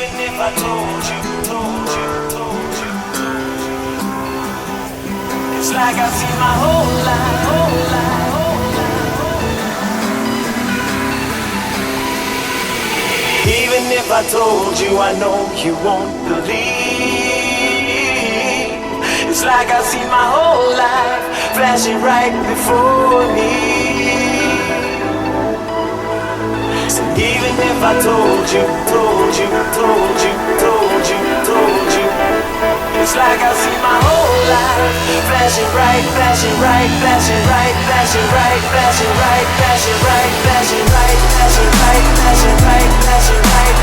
Even if I told you, told you, told you, it's like I've seen my whole life, whole life, whole life, whole life. Even if I told you, I know you won't believe. It's like I've seen my whole life flashing right before me. So even if I told you, told you, told you, told you, told you, it's like I see my whole life flashing right, flashing right, flashing right, flashing right, flashing right, flashing right, flashing right, flashing right, flashing right, flashing right.